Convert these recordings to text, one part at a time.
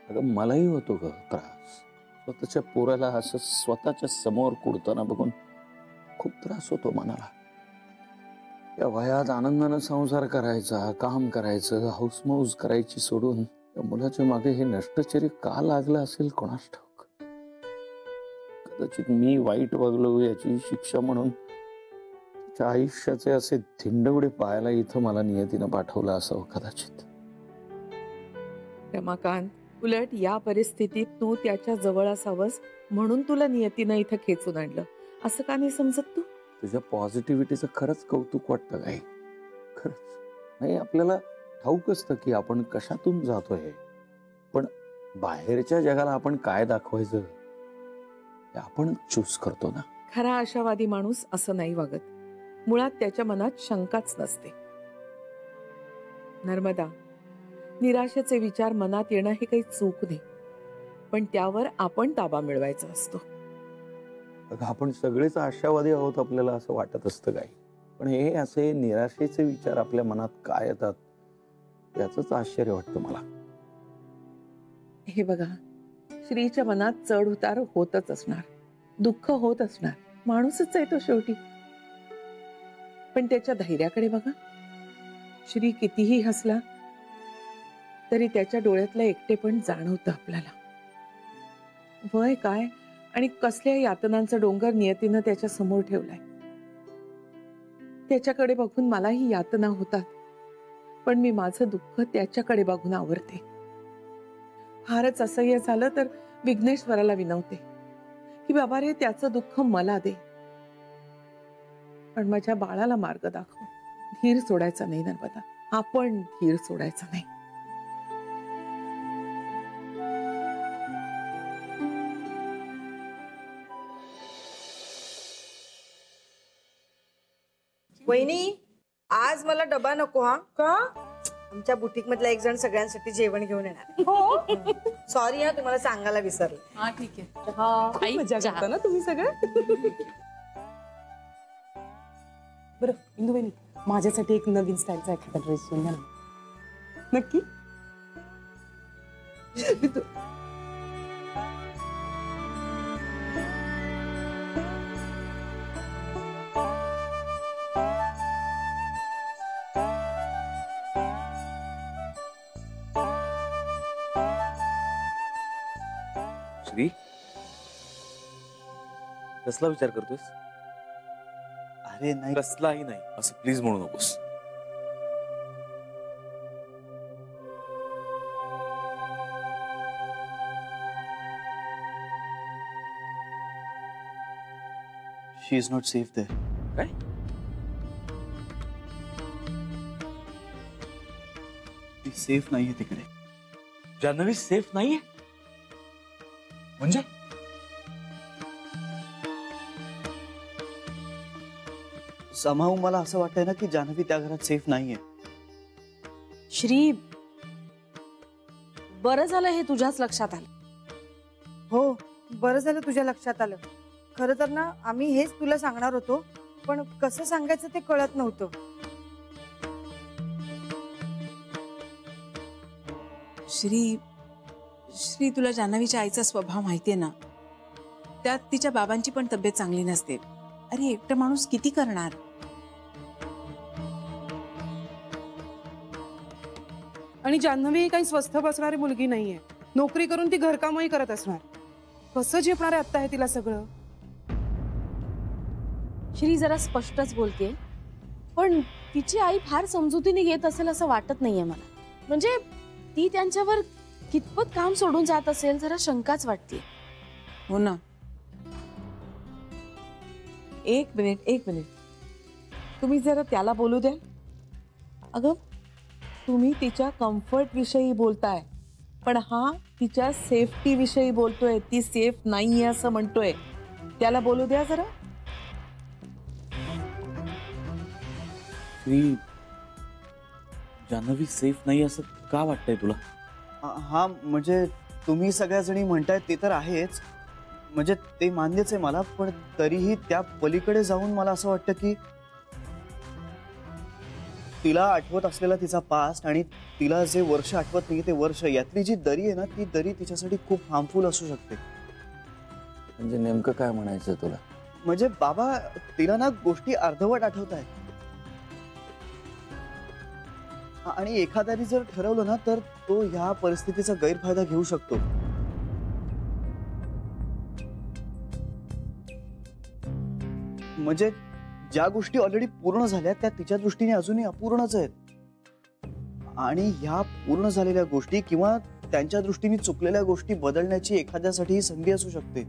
अगं मलाही होतो ग त्रास. स्वतःच्या पोराला असं स्वतःच्या समोर कुडताना बघून खूप त्रास होतो मनाला. या वयात आनंदानं संसार करायचा, काम करायचं, हौसमौज करायची सोडून या मुलाच्या मागे हे नष्टचर्य का लागलं असेल कोणास ठाऊक. कदाचित मी वाईट वागलो याची शिक्षा म्हणून तिच्या आयुष्याचे असे धिंडवडे पाहायला इथं मला नियतीनं पाठवलं असावं कदाचित. रमाकांत, उलट या परिस्थितीत तू त्याच्या जवळ असावंस म्हणून तुला नियतीनं इथं खेचून आणलं, असं का नाही समजत तू? तुझ्या पॉझिटिव्हिटीचं खरंच कौतुक वाटतं काही. खरंच नाही, आपल्याला ठाऊक असतं की आपण कशातून जातोय, पण बाहेरच्या जगाला आपण काय दाखवायचं हे आपण चूज करतो ना. खरा आशावादी माणूस असं नाही वागत. मुळात त्याच्या मनात शंकाच नसते. नर्मदा, निराशेचे विचार मनात येणं हे काही चूक नाही, पण त्यावर आपण ताबा मिळवायचा असतो. आपण सगळेच आशावादी आहोत आपल्याला असं वाटत असतं काही, पण हे असे निराशेचे विचार आपल्या मनात काय येतात याचंच आश्चर्य वाटतं मला. हे बघा, श्रीच्या मनात चढ उतार होतच असणार, दुःख होत असणार, माणूसच आहे तो शेवटी. पण त्याच्या धैर्याकडे बघा. श्री कितीही हसला तरी त्याच्या डोळ्यातलं एकटेपण जाणवतं आपल्याला. वय काय आणि कसल्या यातनांचा डोंगर नियतीनं त्याच्या समोर ठेवलाय. त्याच्याकडे बघून मलाही यातना होतात, पण मी माझं दुःख त्याच्याकडे बघून आवरते. फारच असह्य झालं तर विघ्नेश्वराला विनवते की बाबा रे, त्याचं दुःख मला दे, पण माझ्या बाळाला मार्ग दाखव. धीर सोडायचा नाही नर्मदा, आपण धीर सोडायचा नाही. वहिनी, आज मला डबा नको. हा का? आमच्या बुटीक मधला एक जण सगळ्यांसाठी जेवण घेऊन येणार. हो सॉरी हा, तुम्हाला सांगायला विसरले. हा ठीक आहे. मजा करता ना तुम्ही सगळे. बरं इंदू बहिणी, माझ्यासाठी एक नवीन स्टाईलचा एखादा ड्रेस शिवून द्या ना. नक्की. श्री, कसला विचार करतोस? अरे नाही, कसलाही नाही असं प्लीज म्हणू नकोस. शी इज नॉट सेफ देयर. काय? ती सेफ नाहीये तिकडे. जान्हवी सेफ नाहीये म्हणजे? समाऊ मला असं वाटतंय ना की जान्हवी त्या घरात सेफ नाहीये. श्री, बरं झालं हे तुझ्याच लक्षात आलं. हो बरं झालं तुझ्या लक्षात आलं. खरं तर ना आम्ही हेच तुला सांगणार होतो, पण कसं सांगायचं ते कळत नव्हतं. श्री, तुला जान्हवीच्या आईचा स्वभाव माहितीये ना. त्यात तिच्या बाबांची पण तब्येत चांगली नसते. अरे एकटा माणूस किती करणार. आणि जान्हवी काही स्वस्थ बसणारी मुलगी नाहीये. नोकरी करून ती घरकामही करत असणार. कसं झेपणार आहे आता हे तिला सगळं. श्री जरा स्पष्टच बोलते, पण तिची आई फार समजुतीने घेत असेल असं वाटत नाहीये मला. म्हणजे ती त्यांच्यावर कितपत काम सोडून जात असेल जरा शंकाच वाटते. हो ना. एक मिनिट, तुम्ही जरा त्याला बोलू द्या. अगं, तुम्ही तिच्या कम्फर्ट विषयी बोलताय, पण हा तिच्या सेफ्टी विषयी बोलतोय. ती सेफ नाहीये असं म्हणतोय. त्याला बोलू द्या जरा. श्री, जान्हवी सेफ नाही असं का वाटतंय तुला? हा म्हणजे तुम्ही सगळ्या जणी म्हणताय ते तर आहेच, म्हणजे ते मान्यच आहे मला, पण तरीही त्या पलीकडे जाऊन मला असं वाटतं की तिला आठवत असलेला तिचा पास्ट आणि तिला जे वर्ष आठवत नाही ते वर्ष, यातली जी दरी आहे ना, ती दरी तिच्यासाठी खूप हार्मफुल असू शकते. म्हणजे नेमकं काय म्हणायचं तुला? म्हणजे बाबा, तिला ना गोष्टी अर्धवट आठवत आहेत. आणि एखाद्याने जर ठरवलं ना, तर तो ह्या परिस्थितीचा गैरफायदा घेऊ शकतो. म्हणजे ज्या गोष्टी ऑलरेडी पूर्ण झाल्या त्या तिच्या दृष्टीने अजूनही अपूर्णच आहेत. आणि ह्या पूर्ण झालेल्या गोष्टी किंवा त्यांच्या दृष्टीने चुकलेल्या गोष्टी बदलण्याची एखाद्यासाठी ही संधी असू शकते.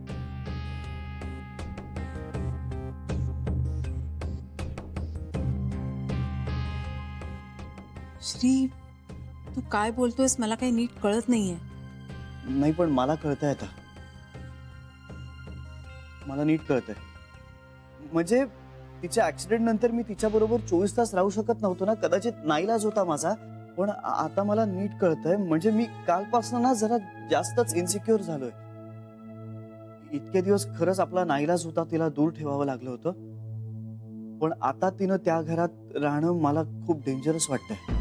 श्री, तू काय बोलतोयस मला काही नीट कळत नाहीये. नाही, पण मला कळतंय आता. मला नीट कळतंय. म्हणजे तिच्या ऍक्सिडेंट नंतर मी तिच्या बरोबर 24 तास राहू शकत नव्हतो ना. कदाचित नाईलाज होता माझा, पण आता मला नीट कळतंय. म्हणजे मी कालपासून ना जरा जास्तच इन्सिक्युअर झालोय. इतके दिवस खरंच आपला नाईलाज होता, तिला दूर ठेवावं लागलं होतं. पण आता तिनं त्या घरात राहणं मला खूप डेंजरस वाटतंय.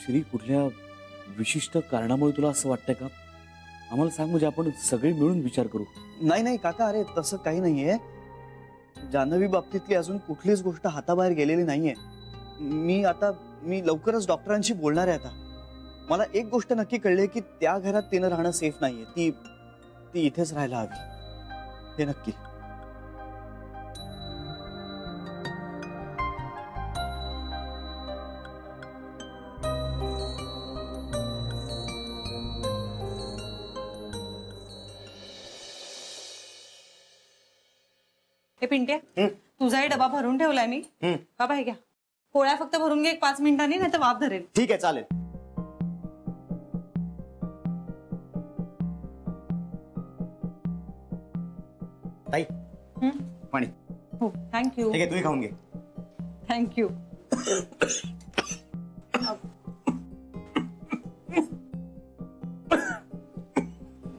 श्री, कुठल्या विशिष्ट कारणामुळे तुला असं वाटतंय का? आम्हाला सांग, म्हणजे आपण सगळे मिळून विचार करू. नाही नाही काका, अरे तसं काही नाहीये. जान्हवी बाबतीतली अजून कुठलीच गोष्ट हाताबाहेर गेलेली नाहीये. मी लवकरच डॉक्टरांशी बोलणार आहे आता. मला एक गोष्ट नक्की कळली की त्या घरात तिनं राहणं सेफ नाहीये. ती इथेच राहायला हवी, हे नक्की. हे पिंट्या, तुझाही डबा भरून ठेवलाय मी. बाबा हे घ्या, पोळ्या फक्त भरून घे 5 मिनिटांनी, नाही तर वाफ धरेल. ठीक आहे, चालेल. ताई, पाणी. हो, थँक्यू. ठीक आहे, तुम्ही खाऊन घे. थँक्यू.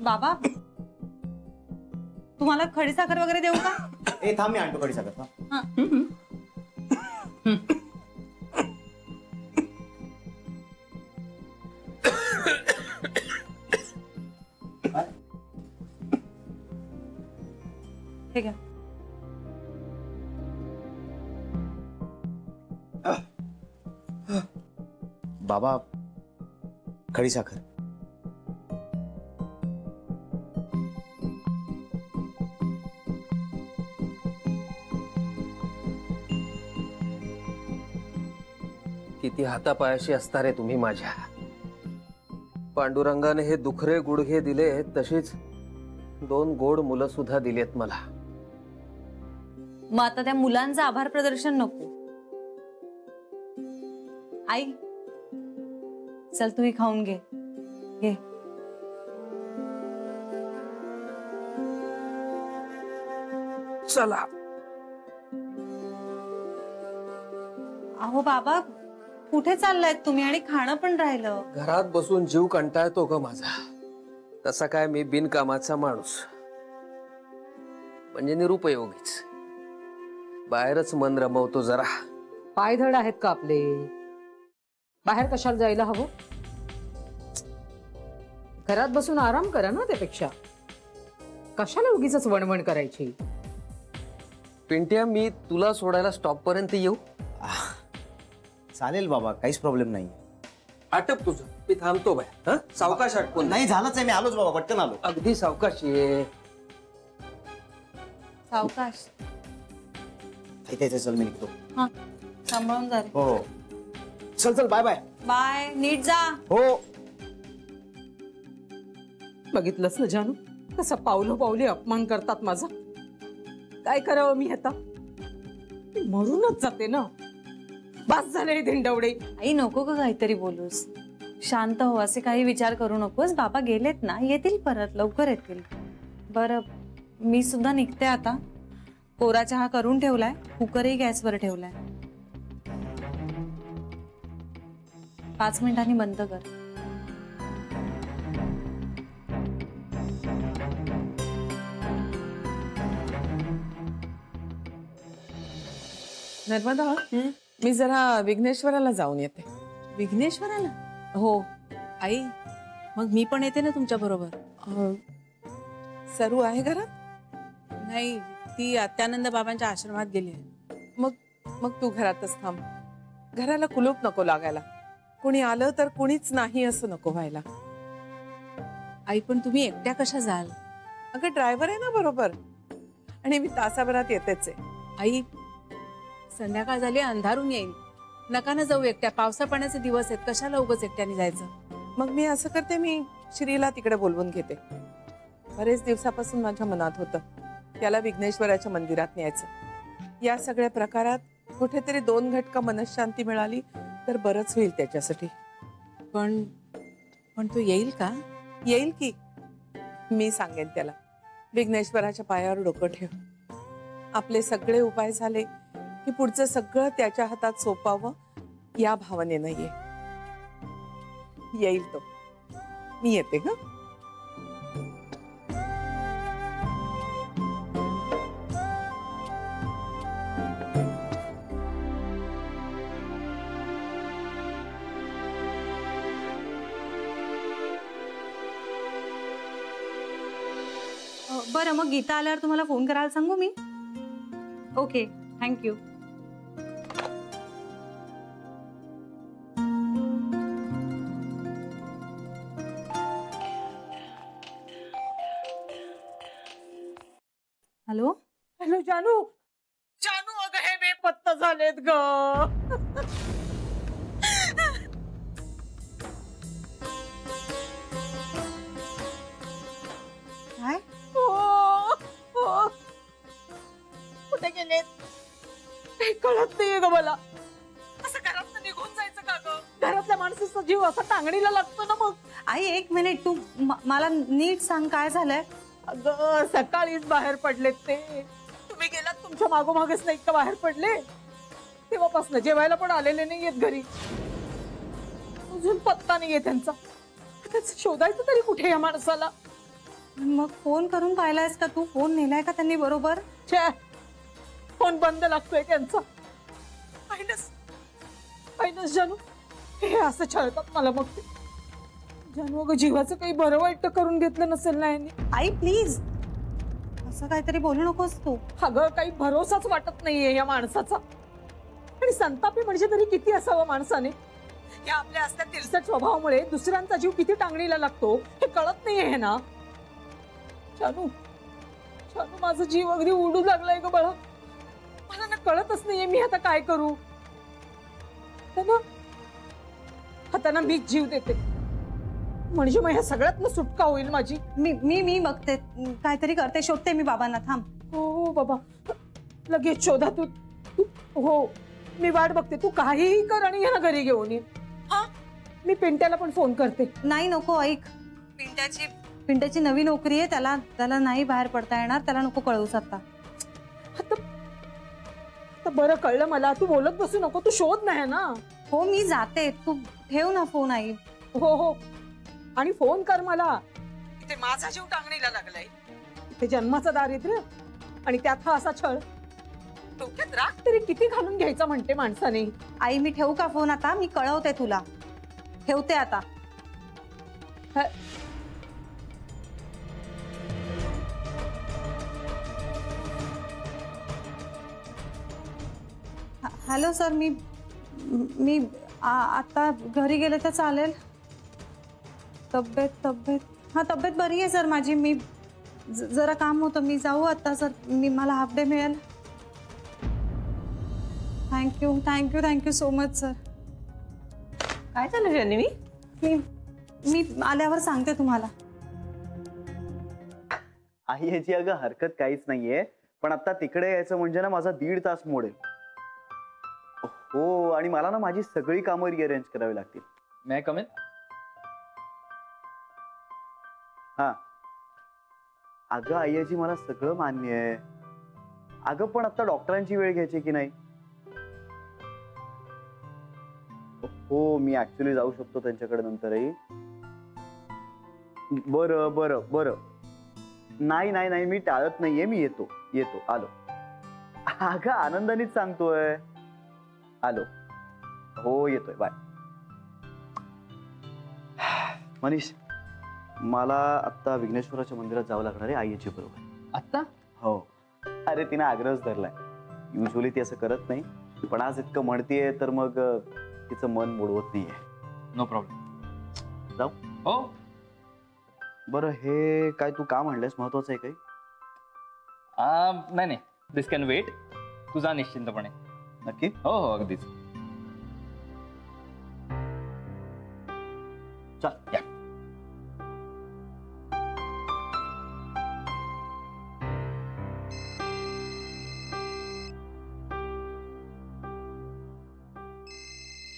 बाबा, तुम्हाला खडीसाखर वगैरे देऊ का? ए थांब, मी आणतो खडीसाखर. हा. हे घ्या. बाबा, खडीसाखर. किती हातापायाशी असता रे तुम्ही माझ्या. पांडुरंगाने हे दुखरे गुडघे दिले, तशीच 2 गोड मुलं सुद्धा दिलेत मला. मग आता त्या मुलांचं आभार प्रदर्शन नको. आई, चल तूही खाऊन घे. घे. चला. अहो बाबा, कुठे चाललायत तुम्ही? आणि खाणं पण राहिलं. घरात बसून जीव कंटाळतो ग माझा. तसा काय मी बिनकामाचा माणूस, म्हणजे निरुपयोगीच. बाहेरच मन रमवतो जरा. पायधड आहेत का आपले? बाहेर कशाला जायला हवं? घरात बसून आराम करा ना. त्यापेक्षा कशाला उगीच वणवण करायची? पिंट्या, मी तुला सोडायला स्टॉप पर्यंत येऊ? चालेल बाबा, काहीच प्रॉब्लेम नाही. आटप तुझं, मी थांबतो बाय. सावकाश आटपून. नाही झालंच आहे, मी आलोच बाबा, पटकन आलो. अगदी सावकाश ये. सावकाश. चल, मी निघतो. हा, सांभाळून जा रे. हो, चल चल, बाय बाय. बाय, नीट जा. हो. बघितलंस ना जानू, कसा पावलोपावली अपमान करतात माझा. काय करावं मी आता? मरूनच जाते ना. बस झाले धिंडवडे. आई, नको का काहीतरी बोलूस. शांत हो, असे काही विचार करू नकोस. बाबा गेलेत ना, येतील परत, लवकर येतील. बरं, मी सुद्धा निघते आता. कोरा चहा करून ठेवलाय, कुकरही गॅसवर ठेवलाय. 5 मिनिटांनी बंद कर. नर्मदा मी जरा विघ्नेश्वराला जाऊन येते. विघ्नेश्वराला? हो. आई मग मी पण येते ना तुमच्या बरोबर. सरू आहे घरात? नाही, ती अत्यानंद बाबांच्या आश्रमात गेली आहे. मग तू घरातच थांब. घराला कुलूप नको लागायला. कोणी आलं तर कुणीच नाही असं नको व्हायला. आई पण तुम्ही एकट्या कशा जाल? अगं ड्रायव्हर आहे ना बरोबर, आणि मी तासाभरात येतेच आहे. आई संध्याकाळ झाली, अंधारून येईल. नका ना जाऊ एकट्या. पावसा पाण्याचे दिवस आहेत, कशाला उगाच एकट्याने जायचं? मग मी असं करते, मी श्रीला तिकडे बोलवून घेते. बरेच दिवसापासून माझ्या मनात होतं त्याला विघ्नेश्वराच्या मंदिरात न्यायचं. या सगळ्या प्रकारात कुठेतरी 2 घटका मनशांती मिळाली तर बरंच होईल त्याच्यासाठी. पण तो येईल का? येईल की. मी सांगेन त्याला, विघ्नेश्वराच्या पायावर डोकं ठेव. आपले सगळे उपाय झाले की पुढचं सगळं त्याच्या हातात सोपावं या भावनेनं येईल तो. मी येते ग. बरं, मग गीता आल्यावर तुम्हाला फोन करायला सांगू मी? Okay, thank you. हॅलो हॅलो जानू. जानू अगं हे बेपत्ता झालेत ग. काय? कुठे गेलेत काही कळत नाहीये ग मला. असं घरात निघून जायचं का ग? घरातल्या माणसाचा जीव असा टांगणीला लागतो ना. मग आई 1 मिनिट, तू मला नीट सांग काय झालंय? अगं सकाळीच बाहेर पडलेत ते. तुम्ही गेलात तुमच्या मागोमागच नाही का बाहेर पडले? तेव्हापासून जेवायला पण आलेले नाहीयेत घरी. अजून पत्ता नाहीये त्यांचा. शोधायचं तरी कुठे या माणसाला? मग फोन करून पाहिलायस का तू? फोन नेलाय का त्यांनी बरोबर? फोन बंद लागतोय त्यांचा. पाहिलंस जानू, हे असं छळतात मला. मग ते जानू अगं जीवाचं काही बरं वाईट करून घेतलं नसेल ना यांनी? आई प्लीज असं काहीतरी बोलू नकोस तू. अगं काही भरोसाच वाटत नाहीये या माणसाचा. आणि संतापी म्हणजे तरी किती असावं माणसाने? या आपल्या असल्या तिरसट स्वभावामुळे दुसऱ्यांचा जीव किती टांगणीला लागतो हे कळत नाहीये ना. जानू जानू माझा जीव अगदी उडू लागलाय ग बाळा. मला ना कळतच नाहीये मी आता काय करू. आता ना मीच जीव देते म्हणजे मग ह्या सगळ्यात सुटका होईल माझी. मी बघते, काहीतरी करते, शोधते मी बाबांना. थांब. हो बाबा लगेच शोधा तू. हो मी वाट बघते. तू काहीही कर आणि यांना घरी घेऊन ये. हा मी पिंट्याला पण फोन करते. नाही नको, ऐक. पिंट्याची नवी नोकरी आहे, त्याला नाही बाहेर पडता येणार. त्याला नको कळवूस आता. बरं कळलं मला. तू बोलत बसू नको. तू शोध नाही ना. हो मी जाते, तू ठेव ना फोन. आई हो आणि फोन कर मला. इथे माझा जीव टांगणीला लागलाय. इथे जन्माचं दारिद्र्य आणि त्यात हा असा छळ. डोक्यात राग तरी किती घालून घ्यायचा म्हणते माणसाने. आई मी ठेवू का फोन आता? मी कळवते तुला. ठेवते आता. हॅलो सर, मी आता घरी गेले तर चालेल? तब्येत बरी आहे सर माझी. मी जरा काम होतं, मी जाऊ आता सर. मला हाफ डे मिळेल? Thank you so much sir. काय झालं जान्हवी? मी आल्यावर सांगते तुम्हाला. आई याची अगं हरकत काहीच नाहीये, पण आता तिकडे यायचं म्हणजे ना माझा 1.5 तास मोडेल. हो आणि मला ना माझी सगळी कामं रिअरेंज करावी लागतील. मैं कम इन? हा अगं आईची मला सगळं मान्य आहे. अगं पण आता डॉक्टरांची वेळ घ्यायची की नाही? हो मी ऍक्च्युली जाऊ शकतो त्यांच्याकडे नंतरही. बरं नाही मी टाळत नाहीये. मी येतो आलो. अगं आनंदानेच सांगतोय. आलो. हो येतोय, बाय. मनीष, मला आता विघ्नेश्वराच्या मंदिरात जावं लागणार आहे आईची बरोबर. आत्ता? हो. अरे तिने आग्रहच धरलाय. युजली ती असं करत नाही, पण आज इतकं म्हणतीये तर मग तिचं मन मोडवत नाहीये. No problem. जाऊ? हो. बरं, हे काय तू का म्हणलंस, महत्वाचं आहे काही? नाही नाही, दिस कॅन वेट. तुझा निश्चिंतपणे. नक्की? हो हो, अगदीच. चल या.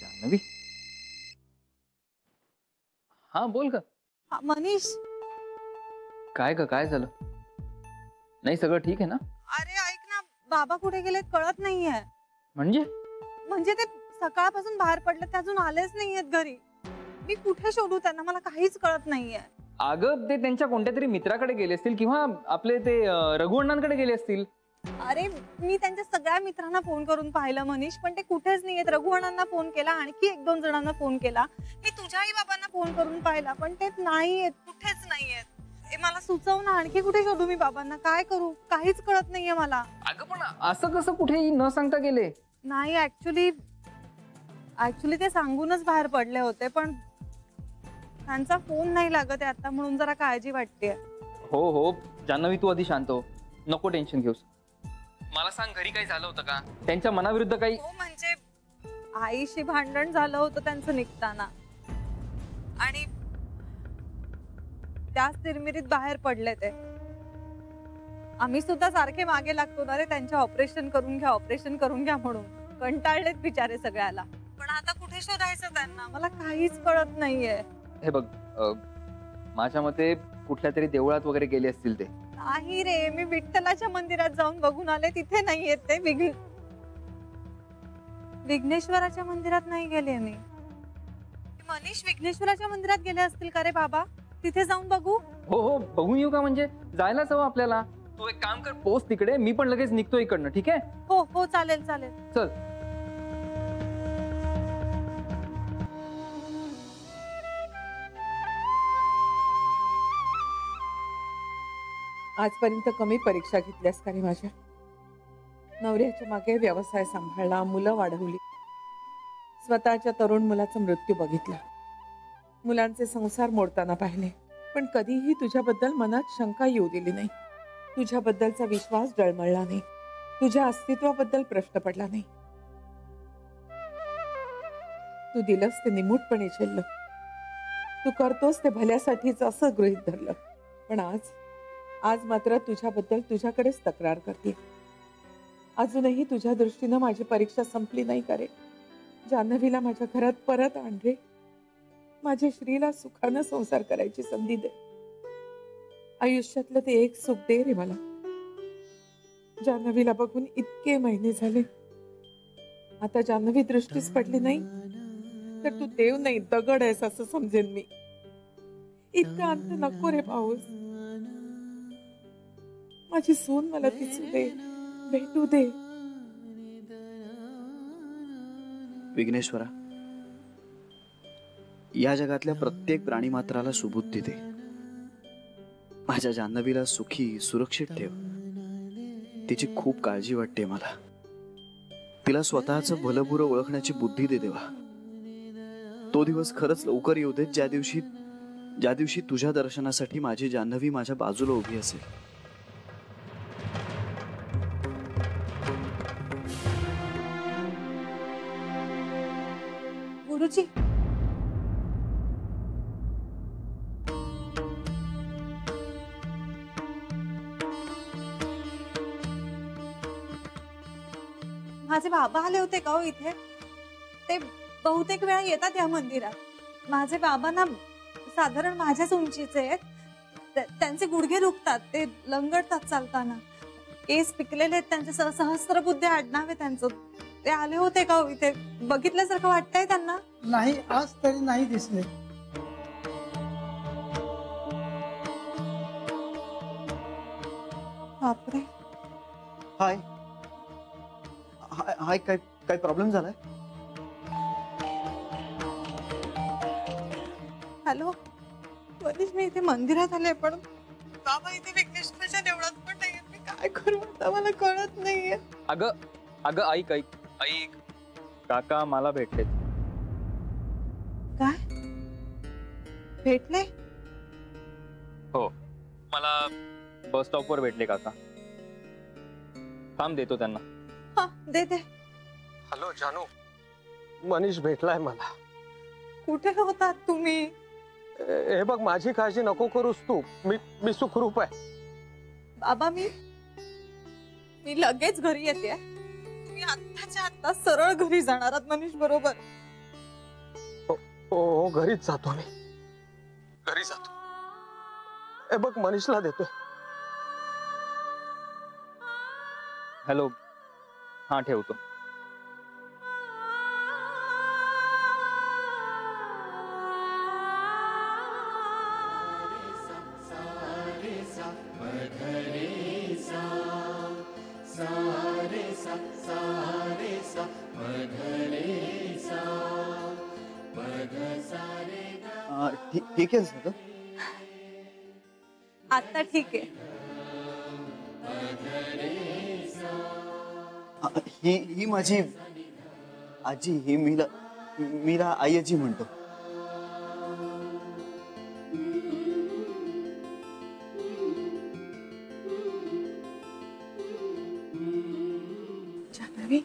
जान्हवी, हा बोल का. मनीष, काय ग, काय झालं? नाही, सगळं ठीक आहे ना? अरे ऐक ना, बाबा कुठे गेलेत कळत नाहीये. म्हणजे ते सकाळपासून बाहेर पडले, ते अजून आलेच नाहीयेत घरी. मी कुठे शोधू त्यांना, मला काहीच कळत नाहीये. अगं, ते त्यांच्या कोणत्या तरी मित्राकडे गेले असतील किंवा आपले ते रघुअण्णांकडे गेले असतील. अरे मी त्यांच्या सगळ्या मित्रांना फोन करून पाहिलं मनीष, पण ते कुठेच नाहीयेत. रघुअण्णांना फोन केला, आणखी 1-2 जणांना फोन केला. मी तुझ्या आई बाबांना फोन करून पाहिला, पण ते नाहीयेत, कुठेच नाहीयेत. मला सुचव ना, आणखी कुठे शोधू मी बाबांना, काय करू, काहीच कळत नाहीये मला. अगं पण असं कसं कुठेही न सांगता गेले? नाही, ऍक्च्युली ते सांगूनच बाहेर पडले होते, पण त्यांचा फोन नाही लागत आहे आता, म्हणून जरा काळजी वाटते. हो हो जान्हवी, तू आधी शांत हो, नको टेन्शन घेऊस. मला सांग, घरी काही झालं होतं का? त्यांच्या मनाविरुद्ध काही? हो, म्हणजे आईशी भांडण झालं होतं त्यांचं निघताना, आणि त्याच तिरमिरीत बाहेर पडले ते. आम्ही सुद्धा सारखे मागे लागतो ना रे, त्यांच्या ऑपरेशन करून घ्या म्हणून. कंटाळलेत बिचारे सगळ्याला. पण आता कुठे शोधायचं त्यांना, मला काहीच कळत नाहीये. हे बघ, माझ्या मते कुठल्या तरी देवळात वगैरे गेले असतील ते. नाही रे, मी विठ्ठलाच्या मंदिरात जाऊन बघून आले, तिथे नाहीयेत ते. विघ्नेश्वराच्या मंदिरात नाही गेले मी. मनीष, विघ्नेश्वराच्या मंदिरात गेले असतील का रे बाबा? तिथे जाऊन बघू? हो हो, बघून येऊ का? म्हणजे जायलाच हवं आपल्याला. तू एक काम कर, पोस्ट तिकडे, मी पण लगेच निघतो इकडनं. ठीक आहे? हो हो, चालेल चालेल. चल. आजपर्यंत कमी परीक्षा घेतल्यास का रे माझ्या? नवऱ्याच्या मागे व्यवसाय सांभाळला, मुलं वाढवली, स्वतःच्या तरुण मुलाचा मृत्यू बघितला, मुलांचे संसार मोडताना पाहिले, पण कधीही तुझ्याबद्दल मनात शंका येऊ दिली नाही. तुझ्याबद्दलचा विश्वास डळमळला नाही, तुझ्या अस्तित्वाबद्दल प्रश्न पडला नाही. तू दिलंस ते निमूटपणे झेललं, तू करतोस ते भल्यासाठीच असं गृहीत धरलं. पण आज मात्र तुझ्याबद्दल तुझ्याकडेच तक्रार करते. अजूनही तुझ्या दृष्टीनं माझी परीक्षा संपली नाही का रे? जान्हवीला माझ्या घरात परत आण रे. माझ्या श्रीला सुखानं संसार करायची संधी दे. आयुष्यातलं ते एक सुख दे रे मला. जान्हवीला बघून इतके महिने झाले, आता जान्हवी दृष्टीच पडली नाही तर तू देव नाही दगड आहेस असं समजेन मी. इतका अंत नको रे पाऊस. माझी सून मला दिसू दे, भेटू दे. विघ्नेश्वरा, या जगातल्या प्रत्येक प्राणीमात्राला सुबुद्धी दे. माझ्या जान्हवीला सुखी सुरक्षित ठेव. तिची खूप काळजी वाटते मला. तिला स्वतःचं भलंबुरं ओळखण्याची बुद्धी दे देवा. तो दिवस खरंच लवकर येऊ देत ज्या दिवशी तुझ्या दर्शनासाठी माझी जान्हवी माझ्या बाजूला उभी असेल. गुरुजी, माझे बाबा आले होते का हो इथे? ते बहुतेक वेळा येतात या मंदिरात. माझे बाबा ना साधारण माझ्याच उंचीचे आहेत. त्यांचे गुडघे दुखतात, ते लंगडतात चालताना. केस पिकलेले आहेत त्यांचे, सहस्त्रबुद्धे आडनाव आहे त्यांचं. ते आले होते का हो इथे? बघितल्यासारखं वाटतंय त्यांना? नाही, आज तरी नाही दिसले. बापरे. हाय हाय, काय प्रॉब्लेम झालाय? हॅलो मनीष, मी इथे मंदिरात आले पण बाबा इथे विघ्नेश्वराच्या देवळात पण नाहीये. मी काय करू आता मला कळत नाहीये. अगं अगं ऐक ऐक ऐक, काका मला भेटले. काय भेटले? हो, मला बस स्टॉपवर भेटले काका. थांब देतो त्यांना. हा दे दे. हॅलो जानू, मनीष भेटलाय मला. कुठे होतात तुम्ही? हे बघ, माझी काळजी नको करूस तू. मी सुखरूप आहे. बाबा मी लगेच घरी येते. मी आत्ताच्या आत्ता सरळ घरी जाणार आहात मनीष बरोबर? हो घरीच जातो मी. घरी जातो. हे बघ मनीषला देतोय. हॅलो, हा ठेवतो. ठीक आहे सर. आता ठीक आहे. ही माझी आजी. ही मीरा आई आजी म्हणतो. जान्हवी